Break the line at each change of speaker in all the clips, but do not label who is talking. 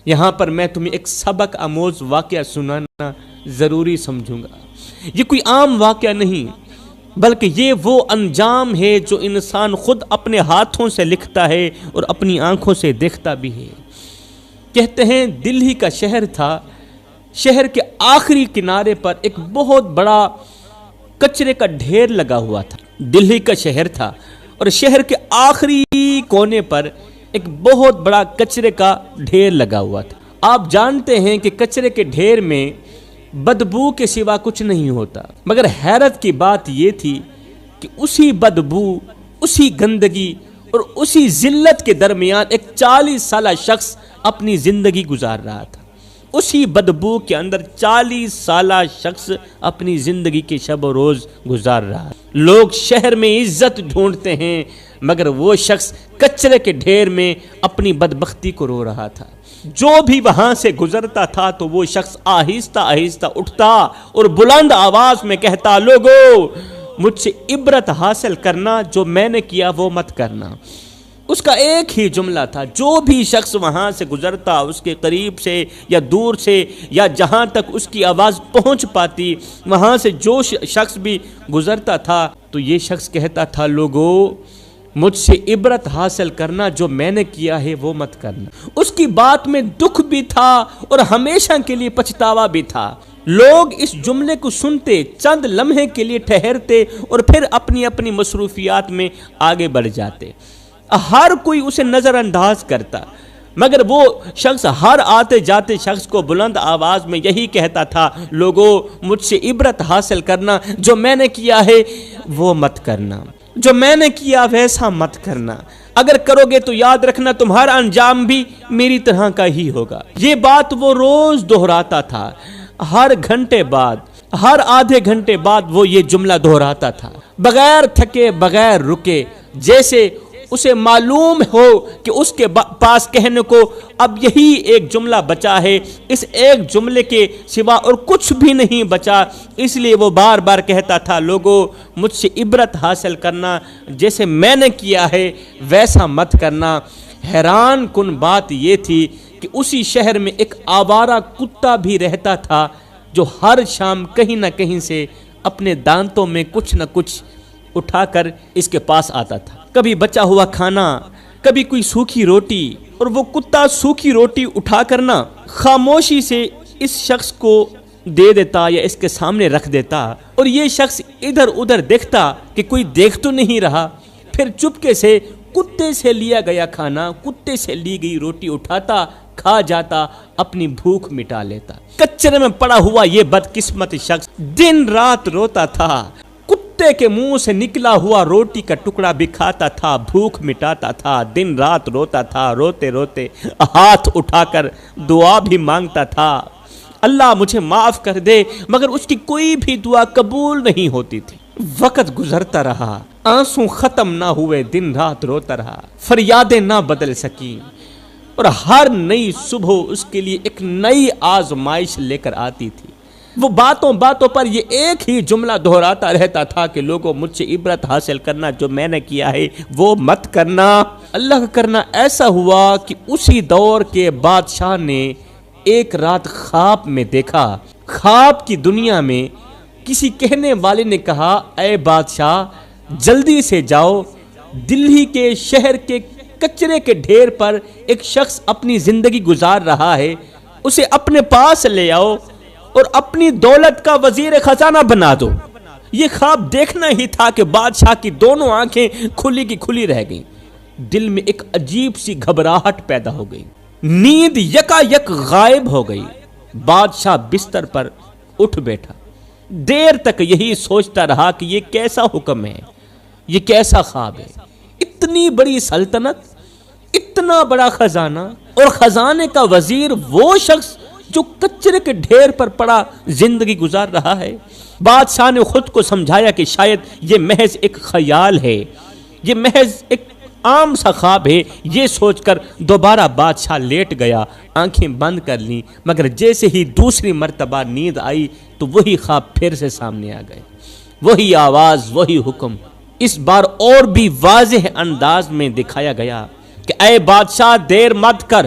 یہاں پر میں تمہیں ایک سبق آموز واقعہ سنانا ضروری سمجھوں گا۔ یہ کوئی عام واقعہ نہیں، بلکہ یہ وہ انجام ہے جو انسان خود اپنے ہاتھوں سے لکھتا ہے اور اپنی آنکھوں سے دیکھتا بھی ہے۔ کہتے ہیں دلی کا شہر تھا، شہر کے آخری کنارے پر ایک بہت بڑا کچرے کا ڈھیر لگا ہوا تھا۔ دلی کا شہر تھا اور شہر کے آخری کونے پر ایک بہت بڑا کچرے کا ڈھیر لگا ہوا تھا۔ آپ جانتے ہیں کہ کچرے کے ڈھیر میں بدبو کے سوا کچھ نہیں ہوتا، مگر حیرت کی بات یہ تھی کہ اسی بدبو، اسی گندگی اور اسی ذلت کے درمیان ایک 40 سالہ شخص اپنی زندگی گزار رہا تھا۔ اسی بدبو کے اندر 40 سالہ شخص اپنی زندگی کے شب و روز گزار رہا ہے۔ لوگ شہر میں عزت ڈھونڈتے ہیں، مگر وہ شخص کچرے کے ڈھیر میں اپنی بدبختی کو رو رہا تھا۔ جو بھی وہاں سے گزرتا تھا تو وہ شخص آہستہ آہستہ اٹھتا اور بلند آواز میں کہتا، لوگو مجھ سے عبرت حاصل کرنا، جو میں نے کیا وہ مت کرنا۔ اس کا ایک ہی جملہ تھا، جو بھی شخص وہاں سے گزرتا، اس کے قریب سے یا دور سے یا جہاں تک اس کی آواز پہنچ پاتی، وہاں سے جو شخص بھی گزرتا تھا تو یہ شخص کہتا تھا، لوگو مجھ سے عبرت حاصل کرنا، جو میں نے کیا ہے وہ مت کرنا۔ اس کی بات میں دکھ بھی تھا اور ہمیشہ کے لیے پچھتاوا بھی تھا۔ لوگ اس جملے کو سنتے، چند لمحے کے لیے ٹھہرتے اور پھر اپنی اپنی مصروفیات میں آگے بڑھ جاتے۔ ہر کوئی اسے نظر انداز کرتا، مگر وہ شخص ہر آتے جاتے شخص کو بلند آواز میں یہی کہتا تھا، لوگو مجھ سے عبرت حاصل کرنا، جو میں نے کیا ہے وہ مت کرنا، جو میں نے کیا ویسا مت کرنا۔ اگر کرو گے تو یاد رکھنا تمہارا انجام بھی میری طرح کا ہی ہوگا۔ یہ بات وہ روز دہراتا تھا، ہر گھنٹے بعد، ہر آدھے گھنٹے بعد وہ یہ جملہ دہراتا تھا، بغیر تھکے بغیر رکے، جیسے اسے معلوم ہو کہ اس کے پاس کہنے کو اب یہی ایک جملہ بچا ہے، اس ایک جملے کے سوا اور کچھ بھی نہیں بچا۔ اس لیے وہ بار بار کہتا تھا، لوگو مجھ سے عبرت حاصل کرنا، جیسے میں نے کیا ہے ویسا مت کرنا۔ حیران کن بات یہ تھی کہ اسی شہر میں ایک آوارہ کتا بھی رہتا تھا، جو ہر شام کہیں نہ کہیں سے اپنے دانتوں میں کچھ نہ کچھ اٹھا کر اس کے پاس آتا تھا۔ کبھی بچا ہوا کھانا، کبھی کوئی سوکھی روٹی، اور وہ کتا سوکھی روٹی اٹھا کرنا خاموشی سے اس شخص کو دے دیتا یا اس کے سامنے رکھ دیتا، اور یہ شخص ادھر ادھر دیکھتا کہ کوئی دیکھ تو نہیں رہا، پھر چپکے سے کتے سے لیا گیا کھانا، کتے سے لی گئی روٹی اٹھاتا، کھا جاتا، اپنی بھوک مٹا لیتا۔ کچرے میں پڑا ہوا یہ بدقسمت شخص دن رات روتا تھا، کتے کے منہ سے نکلا ہوا روٹی کا ٹکڑا بھی کھاتا تھا، بھوک مٹاتا تھا، دن رات روتا تھا، روتے روتے ہاتھ اٹھا کر دعا بھی مانگتا تھا، اللہ مجھے معاف کر دے، مگر اس کی کوئی بھی دعا قبول نہیں ہوتی تھی۔ وقت گزرتا رہا، آنسو ختم نہ ہوئے، دن رات روتا رہا، فریادیں نہ بدل سکیں، اور ہر نئی صبح اس کے لیے ایک نئی آزمائش لے کر آتی تھی۔ وہ باتوں باتوں پر یہ ایک ہی جملہ دہراتا رہتا تھا کہ لوگوں مجھ سے عبرت حاصل کرنا، جو میں نے کیا ہے وہ مت کرنا۔ اللہ کا کرنا ایسا ہوا کہ اسی دور کے بادشاہ نے ایک رات خواب میں دیکھا، خواب کی دنیا میں کسی کہنے والے نے کہا، اے بادشاہ جلدی سے جاؤ، دلی کے شہر کے کچرے کے ڈھیر پر ایک شخص اپنی زندگی گزار رہا ہے، اسے اپنے پاس لے آؤ اور اپنی دولت کا وزیر خزانہ بنا دو۔ یہ خواب دیکھنا ہی تھا کہ بادشاہ کی دونوں آنکھیں کھلی کی کھلی رہ گئیں، دل میں ایک عجیب سی گھبراہٹ پیدا ہو گئی، نیند یکا یک غائب ہو گئی۔ بادشاہ بستر پر اٹھ بیٹھا، دیر تک یہی سوچتا رہا کہ یہ کیسا حکم ہے، یہ کیسا خواب ہے، اتنی بڑی سلطنت، اتنا بڑا خزانہ، اور خزانے کا وزیر وہ شخص جو کچرے کے ڈھیر پر پڑا زندگی گزار رہا ہے۔ بادشاہ نے خود کو سمجھایا کہ شاید یہ محض ایک خیال ہے، یہ محض ایک عام سا خواب ہے۔ یہ سوچ کر دوبارہ بادشاہ لیٹ گیا، آنکھیں بند کر لیں، مگر جیسے ہی دوسری مرتبہ نیند آئی تو وہی خواب پھر سے سامنے آ گئے، وہی آواز، وہی حکم، اس بار اور بھی واضح انداز میں دکھایا گیا کہ اے بادشاہ دیر مت کر،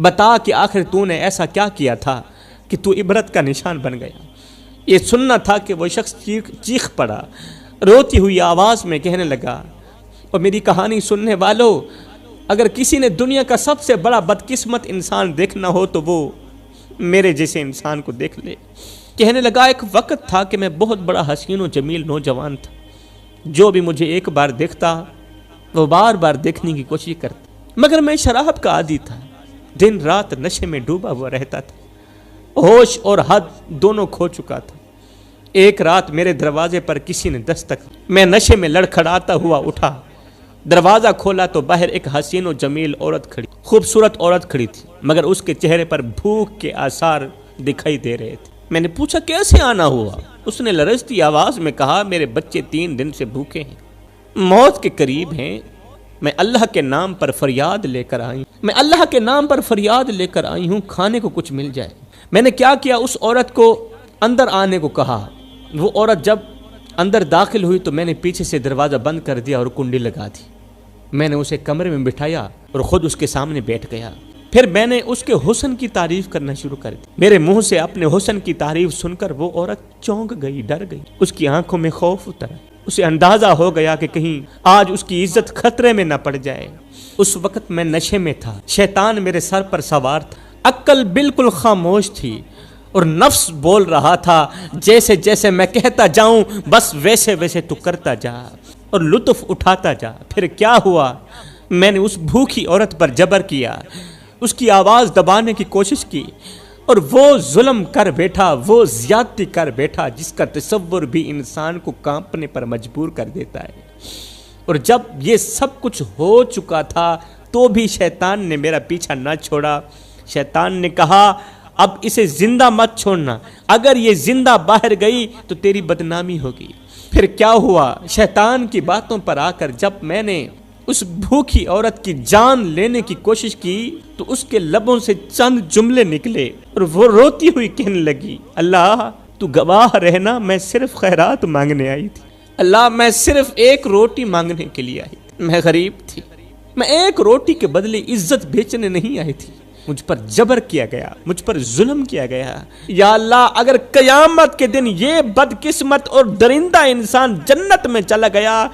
بتا کہ آخر تو نے ایسا کیا کیا تھا کہ تو عبرت کا نشان بن گیا۔ یہ سننا تھا کہ وہ شخص چیخ پڑا، روتی ہوئی آواز میں کہنے لگا، اور میری کہانی سننے والوں، اگر کسی نے دنیا کا سب سے بڑا بدقسمت انسان دیکھنا ہو تو وہ میرے جیسے انسان کو دیکھ لے۔ کہنے لگا، ایک وقت تھا کہ میں بہت بڑا حسین و جمیل نوجوان تھا، جو بھی مجھے ایک بار دیکھتا وہ بار بار دیکھنے کی کوشش کرتا، مگر میں شراب کا عادی تھا، دن رات نشے میں ڈوبا ہوا رہتا تھا، ہوش اور حد دونوں کھو چکا تھا۔ ایک رات میرے دروازے پر کسی نے دستک، میں نشے میں لڑکھڑاتا ہوا اٹھا، دروازہ کھولا تو باہر ایک حسین و جمیل عورت کھڑی، خوبصورت عورت کھڑی تھی، مگر اس کے چہرے پر بھوک کے آثار دکھائی دے رہے تھے۔ میں نے پوچھا کیسے آنا ہوا؟ اس نے لرزتی آواز میں کہا، میرے بچے 3 دن سے بھوکے ہیں، موت کے قریب ہیں، میں اللہ کے نام پر فریاد لے کر آئی ہوں، کھانے کو کچھ مل جائے۔ میں نے کیا کیا، اس عورت کو اندر آنے کو کہا۔ وہ عورت جب اندر داخل ہوئی تو میں نے پیچھے سے دروازہ بند کر دیا اور کنڈی لگا دی۔ میں نے اسے کمرے میں بٹھایا اور خود اس کے سامنے بیٹھ گیا۔ پھر میں نے اس کے حسن کی تعریف کرنا شروع کر دی۔ میرے منہ سے اپنے حسن کی تعریف سن کر وہ عورت چونک گئی، ڈر گئی، اس کی آنکھوں میں خوف اترا۔ اسے اندازہ ہو گیا کہ کہیں آج اس کی عزت خطرے میں نہ پڑ جائے۔ اس وقت میں نشے میں تھا، شیطان میرے سر پر سوار تھا، عقل بالکل خاموش تھی اور نفس بول رہا تھا، جیسے جیسے میں کہتا جاؤں بس ویسے ویسے تو کرتا جا اور لطف اٹھاتا جا۔ پھر کیا ہوا، میں نے اس بھوکی عورت پر جبر کیا، اس کی آواز دبانے کی کوشش کی، اور وہ ظلم کر بیٹھا، وہ زیادتی کر بیٹھا جس کا تصور بھی انسان کو کانپنے پر مجبور کر دیتا ہے۔ اور جب یہ سب کچھ ہو چکا تھا تو بھی شیطان نے میرا پیچھا نہ چھوڑا۔ شیطان نے کہا، اب اسے زندہ مت چھوڑنا، اگر یہ زندہ باہر گئی تو تیری بدنامی ہوگی۔ پھر کیا ہوا، شیطان کی باتوں پر آ کر جب میں نے اس بھوکی عورت کی جان لینے کی کوشش کی تو اس کے لبوں سے چند جملے نکلے اور وہ روتی ہوئی کہنے لگی، اللہ تو گواہ رہنا، میں صرف خیرات مانگنے آئی تھی، اللہ میں صرف ایک روٹی مانگنے کے لیے آئی تھی، میں غریب تھی، میں ایک روٹی کے بدلے عزت بیچنے نہیں آئی تھی، مجھ پر جبر کیا گیا، مجھ پر ظلم کیا گیا۔ یا اللہ اگر قیامت کے دن یہ بدقسمت اور درندہ انسان جنت میں چلا گیا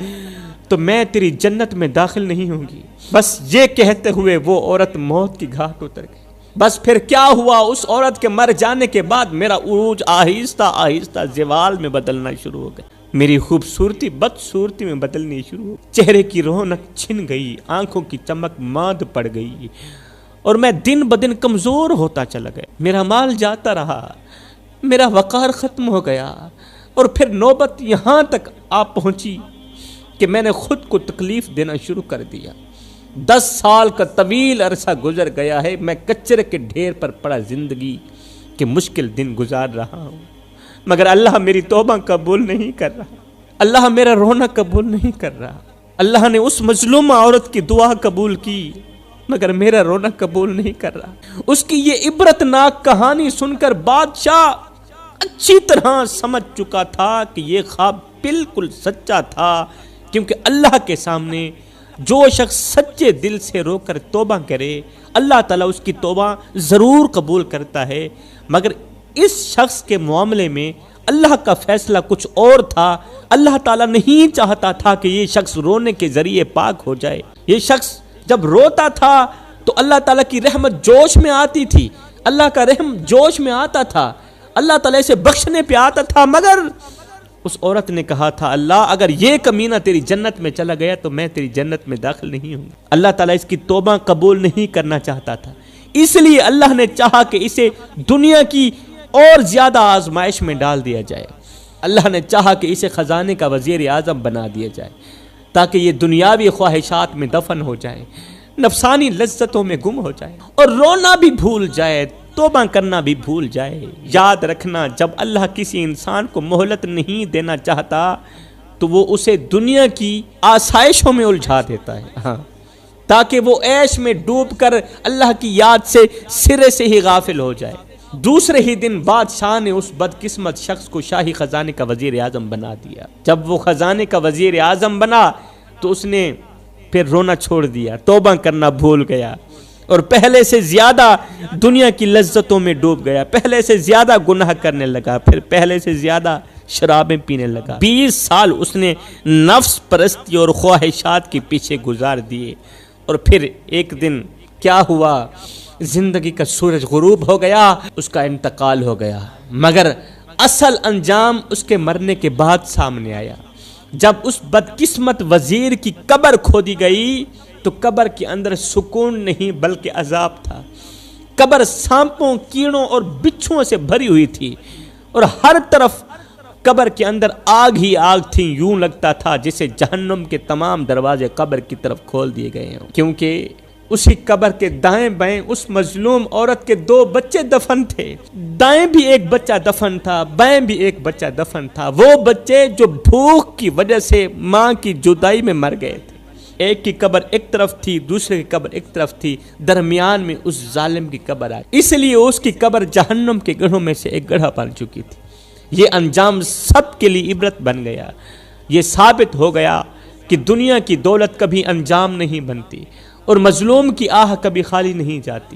تو میں تیری جنت میں داخل نہیں ہوں گی۔ بس یہ کہتے ہوئے وہ عورت موت کی گھاٹ اتر گئی۔ بس پھر کیا ہوا، اس عورت کے مر جانے کے بعد میرا عروج آہستہ آہستہ زوال میں بدلنا شروع ہو گیا، میری خوبصورتی بدصورتی میں بدلنی شروع ہو گئی، چہرے کی رونق چھن گئی، آنکھوں کی چمک ماند پڑ گئی، اور میں دن بدن کمزور ہوتا چلا گیا، میرا مال جاتا رہا، میرا وقار ختم ہو گیا، اور پھر نوبت یہاں تک آ پہنچی کہ میں نے خود کو تکلیف دینا شروع کر دیا۔ 10 سال کا طویل عرصہ گزر گیا ہے، میں کچرے کے ڈھیر پر پڑا زندگی کے مشکل دن گزار رہا ہوں، مگر اللہ میری توبہ قبول نہیں کر رہا، اللہ میرا رونا قبول نہیں کر رہا۔ اللہ نے اس مظلومہ عورت کی دعا قبول کی مگر میرا رونا قبول نہیں کر رہا۔ اس کی یہ عبرتناک کہانی سن کر بادشاہ اچھی طرح سمجھ چکا تھا کہ یہ خواب بالکل سچا تھا، کیونکہ اللہ کے سامنے جو شخص سچے دل سے رو کر توبہ کرے اللہ تعالیٰ اس کی توبہ ضرور قبول کرتا ہے، مگر اس شخص کے معاملے میں اللہ کا فیصلہ کچھ اور تھا۔ اللہ تعالیٰ نہیں چاہتا تھا کہ یہ شخص رونے کے ذریعے پاک ہو جائے۔ یہ شخص جب روتا تھا تو اللہ تعالیٰ کی رحمت جوش میں آتی تھی، اللہ کا رحم جوش میں آتا تھا، اللہ تعالیٰ اسے بخشنے پہ آتا تھا، مگر اس عورت نے کہا تھا، اللہ اگر یہ کمینہ تیری جنت میں چلا گیا تو میں تیری جنت میں داخل نہیں ہوں۔ اللہ تعالیٰ اس کی توبہ قبول نہیں کرنا چاہتا تھا، اس لیے اللہ نے چاہا کہ اسے دنیا کی اور زیادہ آزمائش میں ڈال دیا جائے۔ اللہ نے چاہا کہ اسے خزانے کا وزیر اعظم بنا دیا جائے تاکہ یہ دنیاوی خواہشات میں دفن ہو جائے، نفسانی لذتوں میں گم ہو جائے اور رونا بھی بھول جائے، توبہ کرنا بھی بھول جائے۔ یاد رکھنا، جب اللہ کسی انسان کو مہلت نہیں دینا چاہتا تو وہ اسے دنیا کی آسائشوں میں الجھا دیتا ہے، تاکہ وہ عیش میں ڈوب کر اللہ کی یاد سے سرے سے ہی غافل ہو جائے۔ دوسرے ہی دن بادشاہ نے اس بدقسمت شخص کو شاہی خزانے کا وزیر اعظم بنا دیا۔ جب وہ خزانے کا وزیر اعظم بنا تو اس نے پھر رونا چھوڑ دیا، توبہ کرنا بھول گیا، اور پہلے سے زیادہ دنیا کی لذتوں میں ڈوب گیا، پہلے سے زیادہ گناہ کرنے لگا، پھر پہلے سے زیادہ شرابیں پینے لگا۔ 20 سال اس نے نفس پرستی اور خواہشات کے پیچھے گزار دیے، اور پھر ایک دن کیا ہوا؟ زندگی کا سورج غروب ہو گیا، اس کا انتقال ہو گیا، مگر اصل انجام اس کے مرنے کے بعد سامنے آیا۔ جب اس بدقسمت وزیر کی قبر کھودی گئی تو قبر کے اندر سکون نہیں بلکہ عذاب تھا۔ قبر سانپوں، کیڑوں اور بچھوؤں سے بھری ہوئی تھی، اور ہر طرف قبر کے اندر آگ ہی آگ تھی، یوں لگتا تھا جسے جہنم کے تمام دروازے قبر کی طرف کھول دیے گئے ہیں، کیونکہ اسی قبر کے دائیں بائیں اس مظلوم عورت کے 2 بچے دفن تھے۔ دائیں بھی ایک بچہ دفن تھا، بائیں بھی ایک بچہ دفن تھا، وہ بچے جو بھوک کی وجہ سے ماں کی جدائی میں مر گئے تھے۔ ایک کی قبر ایک طرف تھی، دوسرے کی قبر ایک طرف تھی، درمیان میں اس ظالم کی قبر آئی، اس لیے اس کی قبر جہنم کے گڑھوں میں سے ایک گڑھا بن چکی تھی۔ یہ انجام سب کے لیے عبرت بن گیا۔ یہ ثابت ہو گیا کہ دنیا کی دولت کبھی انجام نہیں بنتی، اور مظلوم کی آہ کبھی خالی نہیں جاتی۔